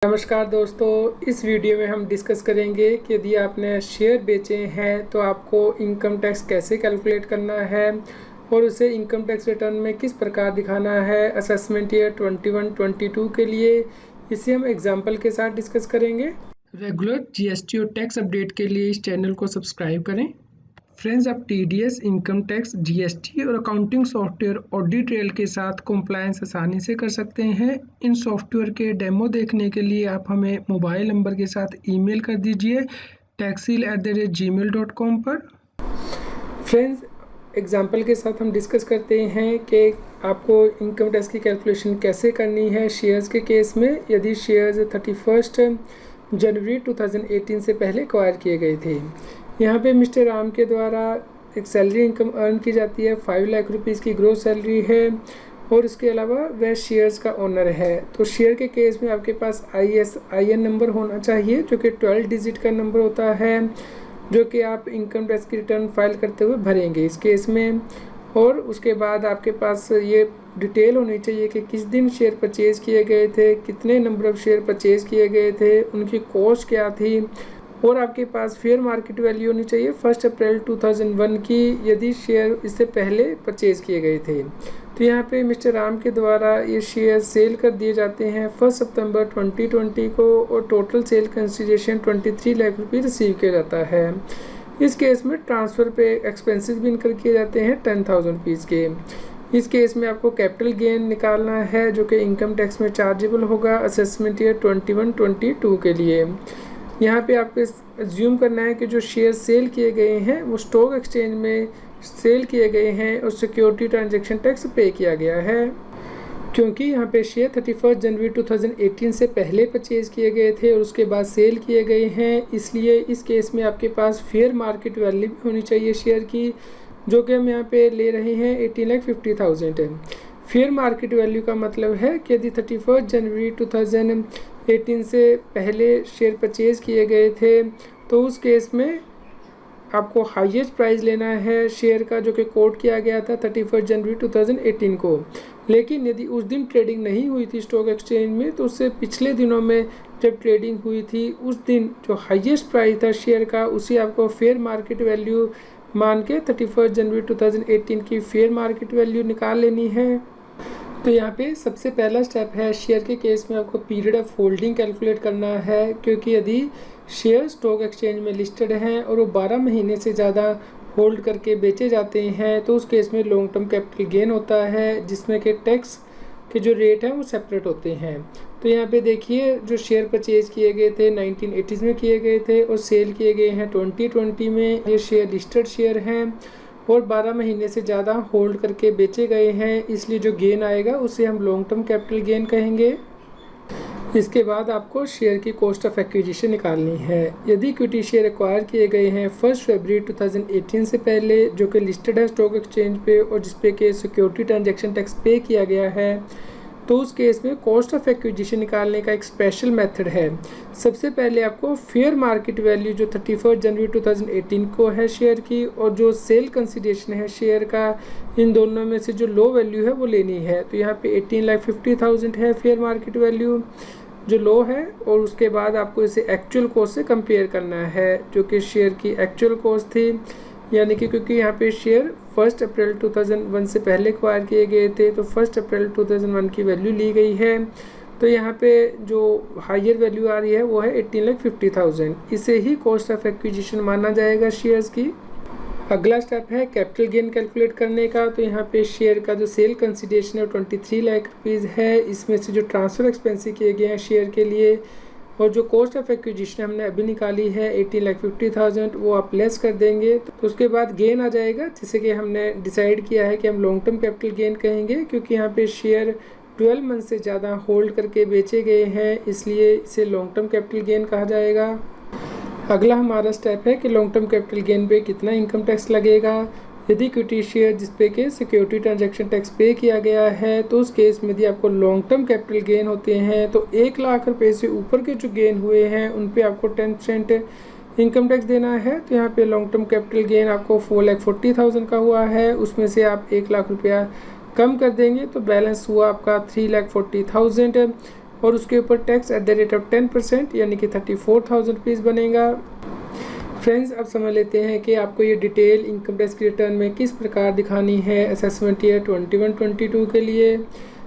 नमस्कार दोस्तों, इस वीडियो में हम डिस्कस करेंगे कि यदि आपने शेयर बेचे हैं तो आपको इनकम टैक्स कैसे कैलकुलेट करना है और उसे इनकम टैक्स रिटर्न में किस प्रकार दिखाना है असेसमेंट ईयर 21-22 के लिए। इसे हम एग्जांपल के साथ डिस्कस करेंगे। रेगुलर जीएसटी और टैक्स अपडेट के लिए इस चैनल को सब्सक्राइब करें। फ्रेंड्स, आप टीडीएस, इनकम टैक्स, जीएसटी और अकाउंटिंग सॉफ्टवेयर ऑडिट ट्रेल के साथ कॉम्प्लायंस आसानी से कर सकते हैं। इन सॉफ्टवेयर के डेमो देखने के लिए आप हमें मोबाइल नंबर के साथ ईमेल कर दीजिए taxil@gmail.com पर। फ्रेंड्स, एग्जाम्पल के साथ हम डिस्कस करते हैं कि आपको इनकम टैक्स की कैलकुलेशन कैसे करनी है शेयर्स के केस में। यदि शेयर्स 31 जनवरी 2018 से पहले एक्वायर किए गए थे। यहाँ पे मिस्टर राम के द्वारा एक सैलरी इनकम अर्न की जाती है, 5 लाख रुपीज़ की ग्रोस सैलरी है और इसके अलावा वह शेयर्स का ओनर है। तो शेयर के केस में आपके पास ISIN नंबर होना चाहिए जो कि 12 डिजिट का नंबर होता है, जो कि आप इनकम टैक्स की रिटर्न फाइल करते हुए भरेंगे इस केस में। और उसके बाद आपके पास ये डिटेल होनी चाहिए कि किस दिन शेयर परचेज़ किए गए थे, कितने नंबर ऑफ़ शेयर परचेज़ किए गए थे, उनकी कॉस्ट क्या थी, और आपके पास फेयर मार्केट वैल्यू होनी चाहिए 1 अप्रैल 2001 की, यदि शेयर इससे पहले परचेज़ किए गए थे। तो यहाँ पे मिस्टर राम के द्वारा ये शेयर सेल कर दिए जाते हैं 1 सितंबर 2020 को और टोटल सेल कंसिडरेशन 23 लाख रुपये रिसीव किया जाता है। इस केस में ट्रांसफ़र पे एक्सपेंसेस भी इनकर किए जाते हैं 10,000 रुपीज़ के। इस केस में आपको कैपिटल गेन निकालना है जो कि इनकम टैक्स में चार्जेबल होगा असेसमेंट ईयर 21-22 के लिए। यहाँ पे आपको अज्यूम करना है कि जो शेयर सेल किए गए हैं वो स्टॉक एक्सचेंज में सेल किए गए हैं और सिक्योरिटी ट्रांजैक्शन टैक्स पे किया गया है, क्योंकि यहाँ पे शेयर 31 जनवरी 2018 से पहले परचेज़ किए गए थे और उसके बाद सेल किए गए हैं। इसलिए इस केस में आपके पास फेयर मार्केट वैल्यू भी होनी चाहिए शेयर की, जो कि हम यहाँ पे ले रहे हैं 18,50,000 है। फेयर मार्केट वैल्यू का मतलब है कि यदि 31 जनवरी 2018 से पहले शेयर परचेज़ किए गए थे तो उस केस में आपको हाईएस्ट प्राइस लेना है शेयर का, जो कि कोट किया गया था 31 जनवरी 2018 को। लेकिन यदि उस दिन ट्रेडिंग नहीं हुई थी स्टॉक एक्सचेंज में तो उससे पिछले दिनों में जब ट्रेडिंग हुई थी उस दिन जो हाईएस्ट प्राइस था शेयर का उसे आपको फेयर मार्केट वैल्यू मान के 31 जनवरी 2018 की फेयर मार्केट वैल्यू निकाल लेनी है। तो यहाँ पे सबसे पहला स्टेप है शेयर के केस में आपको पीरियड ऑफ होल्डिंग कैलकुलेट करना है, क्योंकि यदि शेयर स्टॉक एक्सचेंज में लिस्टेड हैं और वो 12 महीने से ज़्यादा होल्ड करके बेचे जाते हैं तो उस केस में लॉन्ग टर्म कैपिटल गेन होता है, जिसमें कि टैक्स के जो रेट हैं वो सेपरेट होते हैं। तो यहाँ पे देखिए जो शेयर परचेज़ किए गए थे 1980s में किए गए थे और सेल किए गए हैं 2020 में। ये शेयर लिस्टेड शेयर हैं और 12 महीने से ज़्यादा होल्ड करके बेचे गए हैं, इसलिए जो गेन आएगा उसे हम लॉन्ग टर्म कैपिटल गेन कहेंगे। इसके बाद आपको शेयर की कॉस्ट ऑफ एक्विजिशन निकालनी है। यदि इक्विटी शेयर एक्वायर किए गए हैं 1 फरवरी 2018 से पहले, जो कि लिस्टेड है स्टॉक एक्सचेंज पे और जिसपे के सिक्योरिटी ट्रांजैक्शन टैक्स पे किया गया है, तो उस केस में कॉस्ट ऑफ एक्विजिशन निकालने का एक स्पेशल मेथड है। सबसे पहले आपको फेयर मार्केट वैल्यू जो 31 जनवरी 2018 को है शेयर की और जो सेल कंसिडरेशन है शेयर का, इन दोनों में से जो लो वैल्यू है वो लेनी है। तो यहाँ पे 18,50,000 है फेयर मार्केट वैल्यू जो लो है, और उसके बाद आपको इसे एक्चुअल कॉस्ट से कंपेयर करना है जो कि शेयर की एक्चुअल कॉस्ट थी। यानी कि क्योंकि यहाँ पे शेयर 1 अप्रैल 2001 से पहले एक्वायर किए गए थे तो 1 अप्रैल 2001 की वैल्यू ली गई है। तो यहाँ पे जो हायर वैल्यू आ रही है वो है 18,50,000, इसे ही कॉस्ट ऑफ एक्विजिशन माना जाएगा शेयर्स की। अगला स्टेप है कैपिटल गेन कैलकुलेट करने का। तो यहाँ पे शेयर का जो सेल कंसिडरेशन है 23 लाख रुपीज़ है, इसमें से जो ट्रांसफ़र एक्सपेंसिव किए गए हैं शेयर के लिए और जो कॉस्ट ऑफ एक्विजिशन हमने अभी निकाली है 18,50,000 वो आप लेस कर देंगे तो उसके बाद गेन आ जाएगा, जिसे कि हमने डिसाइड किया है कि हम लॉन्ग टर्म कैपिटल गेन कहेंगे, क्योंकि यहाँ पे शेयर 12 मंथ से ज़्यादा होल्ड करके बेचे गए हैं, इसलिए इसे लॉन्ग टर्म कैपिटल गेन कहा जाएगा। अगला हमारा स्टेप है कि लॉन्ग टर्म कैपिटल गेन पे कितना इनकम टैक्स लगेगा। यदि इक्विटी शेयर जिसपे के सिक्योरिटी ट्रांजैक्शन टैक्स पे किया गया है तो उस केस में यदि आपको लॉन्ग टर्म कैपिटल गेन होते हैं तो 1 लाख रुपए से ऊपर के जो गेन हुए हैं उन पे आपको 10% इनकम टैक्स देना है। तो यहाँ पे लॉन्ग टर्म कैपिटल गेन आपको 4,40,000 का हुआ है, उसमें से आप 1 लाख रुपया कम कर देंगे तो बैलेंस हुआ आपका 3,40,000। और उसके ऊपर tax at the rate of 10% यानी कि 34,000 रुपीज़ बनेगा। फ्रेंड्स, अब समझ लेते हैं कि आपको ये डिटेल इनकम टैक्स की रिटर्न में किस प्रकार दिखानी है असेसमेंट ईयर 21-22 के लिए।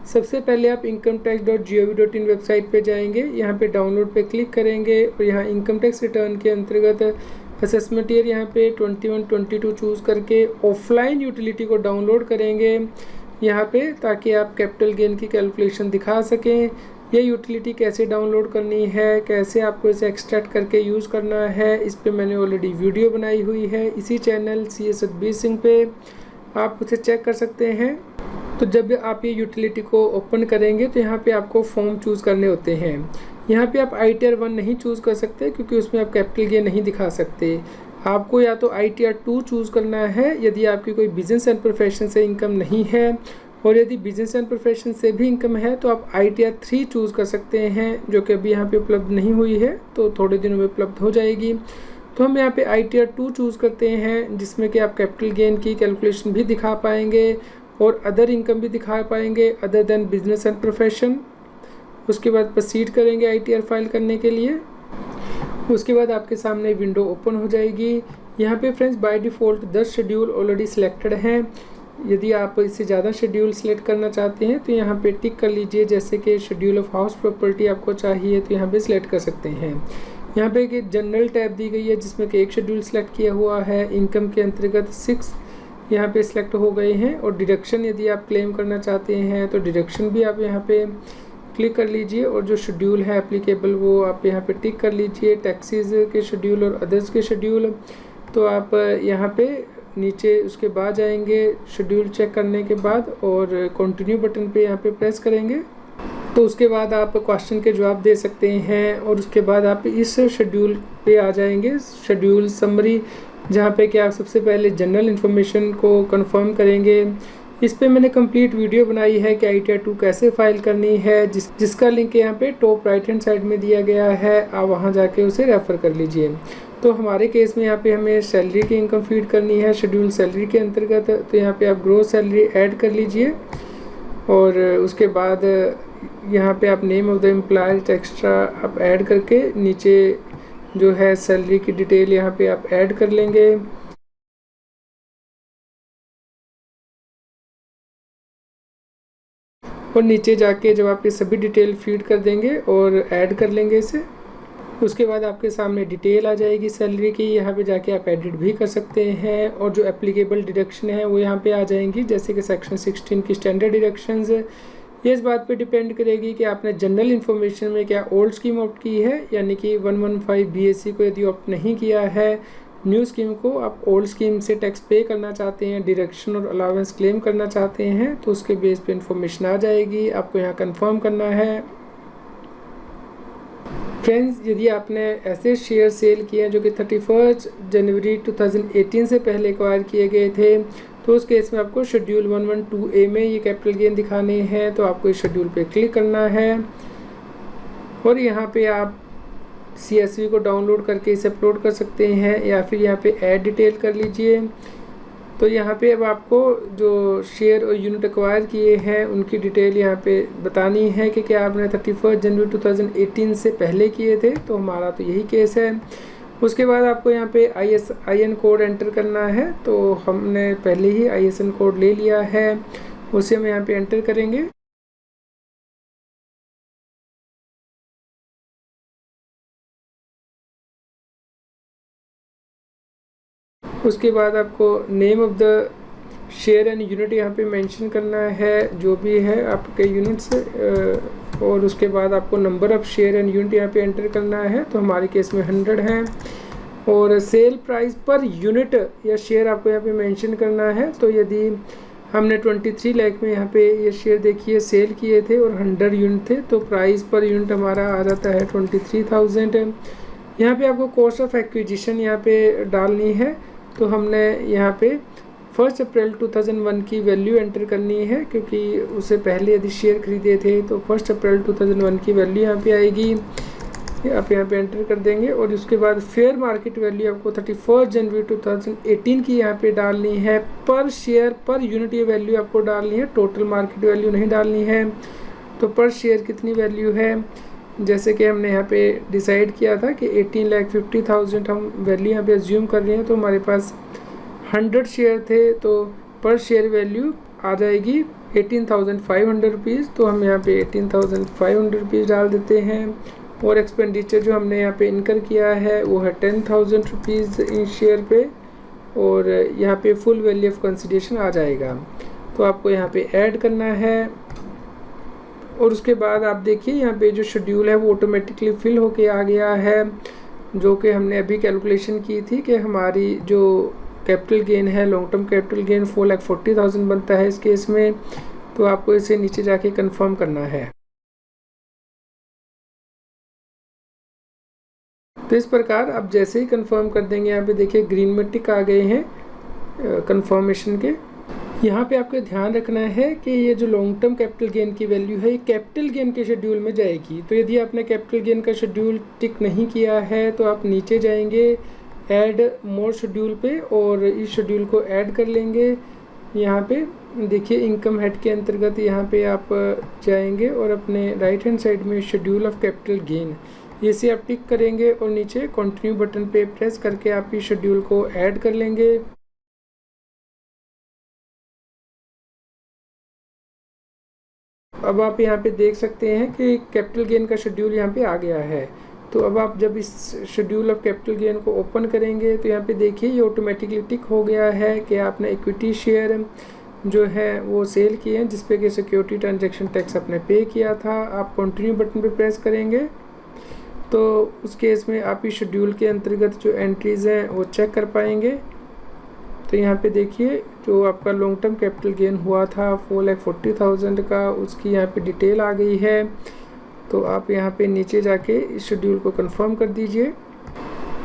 सबसे पहले आप incometax.gov.in वेबसाइट पे जाएंगे, यहाँ पे डाउनलोड पे क्लिक करेंगे और यहाँ इनकम टैक्स रिटर्न के अंतर्गत असेसमेंट ईयर यहाँ पे 21-22 चूज़ करके ऑफलाइन यूटिलिटी को डाउनलोड करेंगे यहाँ पे, ताकि आप कैपिटल गेन की कैलकुलेशन दिखा सकें। ये यूटिलिटी कैसे डाउनलोड करनी है, कैसे आपको इसे एक्सट्रैक्ट करके यूज़ करना है, इस पे मैंने ऑलरेडी वीडियो बनाई हुई है इसी चैनल CS सतबीर सिंह पे, आप उसे चेक कर सकते हैं। तो जब आप ये यूटिलिटी को ओपन करेंगे तो यहाँ पे आपको फॉर्म चूज़ करने होते हैं। यहाँ पे आप ITR 1 नहीं चूज़ कर सकते क्योंकि उसमें आप कैपिटल गेन नहीं दिखा सकते। आपको या तो ITR 2 चूज़ करना है यदि आपकी कोई बिजनेस एंड प्रोफेशन से इनकम नहीं है, और यदि बिजनेस एंड प्रोफेशन से भी इनकम है तो आप ITR 3 चूज़ कर सकते हैं, जो कि अभी यहाँ पे उपलब्ध नहीं हुई है, तो थोड़े दिनों में उपलब्ध हो जाएगी। तो हम यहाँ पे ITR 2 चूज़ करते हैं जिसमें कि आप कैपिटल गेन की कैलकुलेशन भी दिखा पाएंगे और अदर इनकम भी दिखा पाएंगे other than business and profession. उसके बाद प्रोसीड करेंगे ITR फाइल करने के लिए। उसके बाद आपके सामने विंडो ओपन हो जाएगी। यहाँ पे friends by default 10 schedule already selected हैं। यदि आप इससे ज़्यादा शेड्यूल सेलेक्ट करना चाहते हैं तो यहाँ पे टिक कर लीजिए, जैसे कि शेड्यूल ऑफ हाउस प्रॉपर्टी आपको चाहिए तो यहाँ पे सिलेक्ट कर सकते हैं। यहाँ पे एक जनरल टैब दी गई है जिसमें कि एक शेड्यूल सेलेक्ट किया हुआ है। इनकम के अंतर्गत 6 यहाँ पे सिलेक्ट हो गए हैं, और डिडक्शन यदि आप क्लेम करना चाहते हैं तो डिडक्शन भी आप यहाँ पे क्लिक कर लीजिए, और जो शेड्यूल है एप्लीकेबल वो आप यहाँ पे टिक कर लीजिए, टैक्सेस के शेड्यूल और अदर्स के शेड्यूल। तो आप यहाँ पे नीचे उसके बाद जाएंगे शेड्यूल चेक करने के बाद, और कंटिन्यू बटन पे यहाँ पे प्रेस करेंगे तो उसके बाद आप क्वेश्चन के जवाब दे सकते हैं, और उसके बाद आप इस शेड्यूल पे आ जाएंगे, शेड्यूल समरी, जहाँ पे कि आप सबसे पहले जनरल इन्फॉर्मेशन को कंफर्म करेंगे। इस पे मैंने कंप्लीट वीडियो बनाई है कि ITR 2 कैसे फाइल करनी है, जिसका लिंक यहाँ पे टॉप राइट हैंड साइड में दिया गया है, आप वहाँ जाके उसे रेफ़र कर लीजिए। तो हमारे केस में यहाँ पे हमें सैलरी की इनकम फीड करनी है शेड्यूल सैलरी के अंतर्गत, तो यहाँ पे आप ग्रोस सैलरी ऐड कर लीजिए, और उसके बाद यहाँ पे आप name of the employer extra आप ऐड करके नीचे जो है सैलरी की डिटेल यहाँ पे आप ऐड कर लेंगे। और नीचे जाके जब आप ये सभी डिटेल फीड कर देंगे और ऐड कर लेंगे इसे, उसके बाद आपके सामने डिटेल आ जाएगी सैलरी की। यहाँ पे जाके आप एडिट भी कर सकते हैं, और जो एप्लीकेबल डिडक्शन है वो यहाँ पे आ जाएंगी, जैसे कि सेक्शन 16 की स्टैंडर्ड डिडक्शंस। ये इस बात पे डिपेंड करेगी कि आपने जनरल इन्फॉर्मेशन में क्या ओल्ड स्कीम ऑप्ट की है, यानी कि 115 BAC को यदि ऑप्ट नहीं किया है, न्यू स्कीम को आप ओल्ड स्कीम से टैक्स पे करना चाहते हैं, डिडक्शन और अलाउंस क्लेम करना चाहते हैं, तो उसके बेस पे इन्फॉर्मेशन आ जाएगी, आपको यहाँ कंफर्म करना है। फ्रेंड्स, यदि आपने ऐसे शेयर सेल किए हैं जो कि 31 जनवरी 2018 से पहले एक्वायर किए गए थे, तो उस केस में आपको शेड्यूल 112A में ये कैपिटल गेन दिखाने हैं, तो आपको इस शेड्यूल पे क्लिक करना है, और यहाँ पे आप CSV को डाउनलोड करके इसे अपलोड कर सकते हैं, या फिर यहाँ पे ऐड डिटेल कर लीजिए। तो यहाँ पे अब आपको जो शेयर और यूनिट एक्वायर किए हैं उनकी डिटेल यहाँ पे बतानी है कि क्या आपने 31 जनवरी 2018 से पहले किए थे, तो हमारा तो यही केस है। उसके बाद आपको यहाँ पे ISIN कोड एंटर करना है, तो हमने पहले ही ISIN कोड ले लिया है, उसे हम यहाँ पे एंटर करेंगे। उसके बाद आपको name of the share and unit यहाँ पे मेंशन करना है, जो भी है आपके यूनिट्स, और उसके बाद आपको number of share and unit यहाँ पे एंटर करना है, तो हमारे केस में 100 है, और सेल प्राइस पर यूनिट या शेयर आपको यहाँ पे मेंशन करना है। तो यदि हमने 23 लाख में यहाँ पे ये शेयर देखिए सेल किए थे और 100 यूनिट थे, तो प्राइस पर यूनिट हमारा आ जाता है 23,000। यहाँ पे आपको कॉस्ट ऑफ एक्विजिशन यहाँ पे डालनी है, तो हमने यहाँ पे 1 अप्रैल 2001 की वैल्यू एंटर करनी है, क्योंकि उससे पहले यदि शेयर खरीदे थे तो 1 अप्रैल 2001 की वैल्यू यहाँ पे आएगी, आप यहाँ पे एंटर कर देंगे। और उसके बाद फेयर मार्केट वैल्यू आपको 31 जनवरी 2018 की यहाँ पे डालनी है, पर शेयर पर यूनिट ये वैल्यू आपको डालनी है, टोटल मार्केट वैल्यू नहीं डालनी है। तो पर शेयर कितनी वैल्यू है, जैसे कि हमने यहाँ पे डिसाइड किया था कि 18,50,000 हम वैल्यू यहाँ पे एज्यूम कर रहे हैं, तो हमारे पास 100 शेयर थे, तो पर शेयर वैल्यू आ जाएगी 18,500 रुपीज़। तो हम यहाँ पे 18,500 रुपीज़ डाल देते हैं, और एक्सपेंडिचर जो हमने यहाँ पे इनकर किया है वो है 10,000 रुपीज़ इन शेयर पे, और यहाँ पे फुल वैल्यू ऑफ कंसिडरेशन आ जाएगा। तो आपको यहाँ पे ऐड करना है, और उसके बाद आप देखिए यहाँ पे जो शेड्यूल है वो ऑटोमेटिकली फिल होके आ गया है, जो कि हमने अभी कैलकुलेशन की थी कि हमारी जो कैपिटल गेन है, लॉन्ग टर्म कैपिटल गेन 4,40,000 बनता है इस केस में। तो आपको इसे नीचे जाके कंफर्म करना है। तो इस प्रकार आप जैसे ही कंफर्म कर देंगे, यहाँ पे देखिए ग्रीन में टिक आ गए हैं कंफर्मेशन के। यहाँ पे आपको ध्यान रखना है कि ये जो लॉन्ग टर्म कैपिटल गेन की वैल्यू है ये कैपिटल गेन के शेड्यूल में जाएगी। तो यदि आपने कैपिटल गेन का शेड्यूल टिक नहीं किया है तो आप नीचे जाएंगे ऐड मोर शेड्यूल पे, और इस शेड्यूल को ऐड कर लेंगे। यहाँ पे देखिए इनकम हेड के अंतर्गत यहाँ पे आप जाएंगे और अपने राइट हैंड साइड में शेड्यूल ऑफ कैपिटल गेन इसे आप टिक करेंगे, और नीचे कंटिन्यू बटन पे प्रेस करके आप इस शेड्यूल को ऐड कर लेंगे। अब आप यहाँ पे देख सकते हैं कि कैपिटल गेन का शेड्यूल यहाँ पे आ गया है। तो अब आप जब इस शेड्यूल ऑफ कैपिटल गेन को ओपन करेंगे तो यहाँ पे देखिए ये ऑटोमेटिकली टिक हो गया है कि आपने इक्विटी शेयर जो है वो सेल किए हैं, जिसपे कि सिक्योरिटी ट्रांजैक्शन टैक्स आपने पे किया था। आप कंटिन्यू बटन पे प्रेस करेंगे तो उस केस में आप इस शेड्यूल के अंतर्गत जो एंट्रीज़ हैं वो चेक कर पाएंगे। तो यहाँ पे देखिए जो आपका लॉन्ग टर्म कैपिटल गेन हुआ था 4,40,000 का, उसकी यहाँ पे डिटेल आ गई है। तो आप यहाँ पे नीचे जाके इस शेड्यूल को कंफर्म कर दीजिए।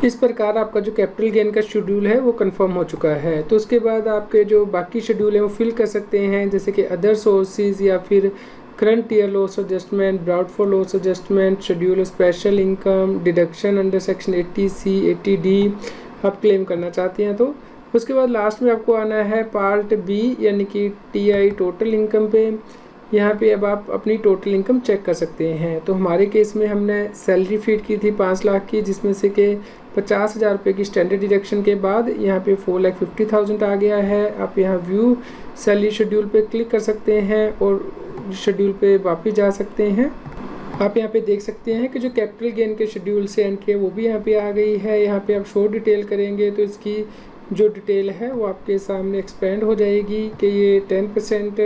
इस प्रकार आपका जो कैपिटल गेन का शेड्यूल है वो कंफर्म हो चुका है। तो उसके बाद आपके जो बाकी शेड्यूल हैं वो फिल कर सकते हैं, जैसे कि अदर सोर्सेज या फिर current year loss adjustment, doubtful loss adjustment, schedule special income, deduction under section 80C 80D आप क्लेम करना चाहते हैं। तो उसके बाद लास्ट में आपको आना है पार्ट बी यानी कि TI टोटल इनकम पे। यहाँ पे अब आप अपनी टोटल इनकम चेक कर सकते हैं। तो हमारे केस में हमने सैलरी फीड की थी 5 लाख की, जिसमें से कि 50,000 रुपये की स्टैंडर्ड डिडक्शन के बाद यहाँ पे 4,50,000 आ गया है। आप यहाँ व्यू सैलरी शेड्यूल पे क्लिक कर सकते हैं और शेड्यूल पे वापस जा सकते हैं। आप यहाँ पे देख सकते हैं कि जो कैपिटल गेन के शेड्यूल से एंट्री है वो भी यहाँ पे आ गई है। यहाँ पे आप शो डिटेल करेंगे तो इसकी जो डिटेल है वो आपके सामने एक्सपेंड हो जाएगी कि ये 10%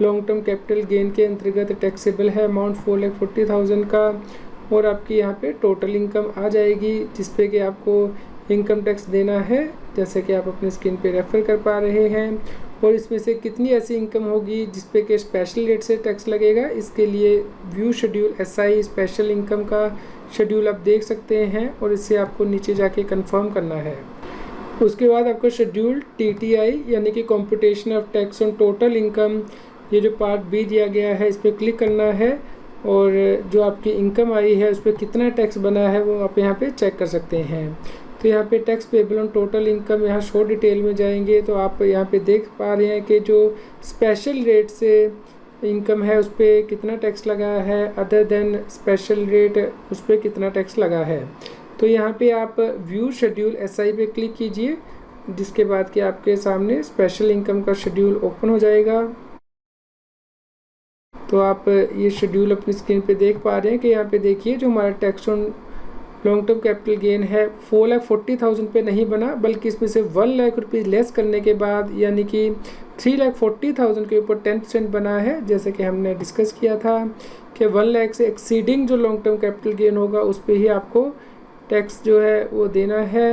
लॉन्ग टर्म कैपिटल गेन के अंतर्गत टैक्सेबल है अमाउंट 4,40,000 का, और आपकी यहाँ पे टोटल इनकम आ जाएगी जिस पे कि आपको इनकम टैक्स देना है, जैसे कि आप अपने स्क्रीन पे रेफर कर पा रहे हैं। और इसमें से कितनी ऐसी इनकम होगी जिस पे कि स्पेशल रेट से टैक्स लगेगा, इसके लिए view schedule SI special income का शेड्यूल आप देख सकते हैं, और इससे आपको नीचे जाके कंफर्म करना है। उसके बाद आपको शेड्यूल TTI यानी कि computation of tax on total income, ये जो पार्ट बी दिया गया है इस पर क्लिक करना है, और जो आपकी इनकम आई है उस पर कितना टैक्स बना है वो आप यहाँ पे चेक कर सकते हैं। तो यहाँ पे tax payable on total income, यहाँ शो डिटेल में जाएंगे तो आप यहाँ पे देख पा रहे हैं कि जो स्पेशल रेट से इनकम है उस पर कितना टैक्स लगा है, अदर देन स्पेशल रेट उस पर कितना टैक्स लगा है। तो यहाँ पे आप व्यू शेड्यूल SI पे क्लिक कीजिए, जिसके बाद कि आपके सामने स्पेशल इनकम का शेड्यूल ओपन हो जाएगा। तो आप ये शेड्यूल अपनी स्क्रीन पे देख पा रहे हैं कि यहाँ पे देखिए जो हमारा tax on long term capital gain है 4,40,000 पे नहीं बना, बल्कि इसमें से 1 लाख रुपये लेस करने के बाद यानी कि 3,40,000 के ऊपर 10% बना है। जैसे कि हमने डिस्कस किया था कि 1 लाख से एक्सीडिंग जो लॉन्ग टर्म कैपिटल गेन होगा उस पर ही आपको टैक्स जो है वो देना है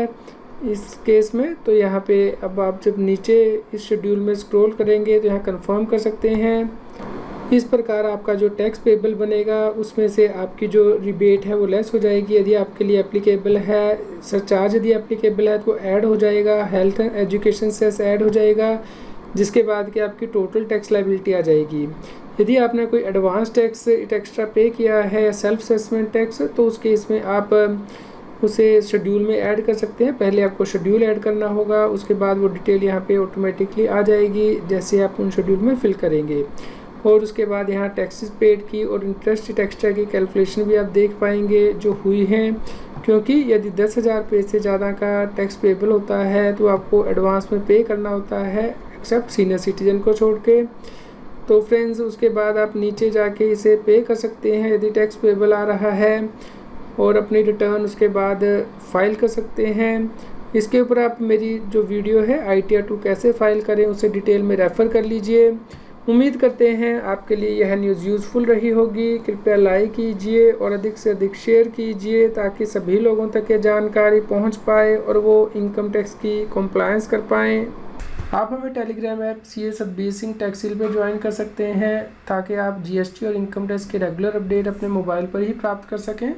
इस केस में। तो यहाँ पे अब आप जब नीचे इस शेड्यूल में स्क्रॉल करेंगे तो यहाँ कंफर्म कर सकते हैं। इस प्रकार आपका जो टैक्स पेबल बनेगा उसमें से आपकी जो रिबेट है वो लेस हो जाएगी यदि आपके लिए एप्लीकेबल है, सरचार्ज यदि एप्लीकेबल है तो ऐड हो जाएगा, health and education cess add हो जाएगा, जिसके बाद कि आपकी टोटल टैक्स लायबिलिटी आ जाएगी। यदि आपने कोई एडवांस टैक्स एक्स्ट्रा पे किया है या सेल्फ असेसमेंट टैक्स, तो उस केस में आप उसे शेड्यूल में ऐड कर सकते हैं। पहले आपको शेड्यूल ऐड करना होगा, उसके बाद वो डिटेल यहाँ पे ऑटोमेटिकली आ जाएगी जैसे आप उन शेड्यूल में फिल करेंगे। और उसके बाद यहाँ टैक्सेस पेड की और इंटरेस्ट एक्स्ट्रा की कैलकुलेशन भी आप देख पाएंगे जो हुई हैं, क्योंकि यदि 10,000 रुपये से ज़्यादा का टैक्स पेबल होता है तो आपको एडवांस में पे करना होता है, एक्सेप्ट सीनियर सिटीजन को छोड़ के। तो फ्रेंड्स उसके बाद आप नीचे जाके इसे पे कर सकते हैं यदि टैक्स पेबल आ रहा है, और अपनी रिटर्न उसके बाद फाइल कर सकते हैं। इसके ऊपर आप मेरी जो वीडियो है ITR 2 कैसे फ़ाइल करें उसे डिटेल में रेफ़र कर लीजिए। उम्मीद करते हैं आपके लिए यह न्यूज़ यूज़फुल रही होगी। कृपया लाइक कीजिए और अधिक से अधिक शेयर कीजिए ताकि सभी लोगों तक ये जानकारी पहुंच पाए और वो इनकम टैक्स की कंप्लायंस कर पाएँ। आप हमें Telegram app CA Satbir Singh टैक्सील पर ज्वाइन कर सकते हैं ताकि आप GST और इनकम टैक्स के रेगुलर अपडेट अपने मोबाइल पर ही प्राप्त कर सकें।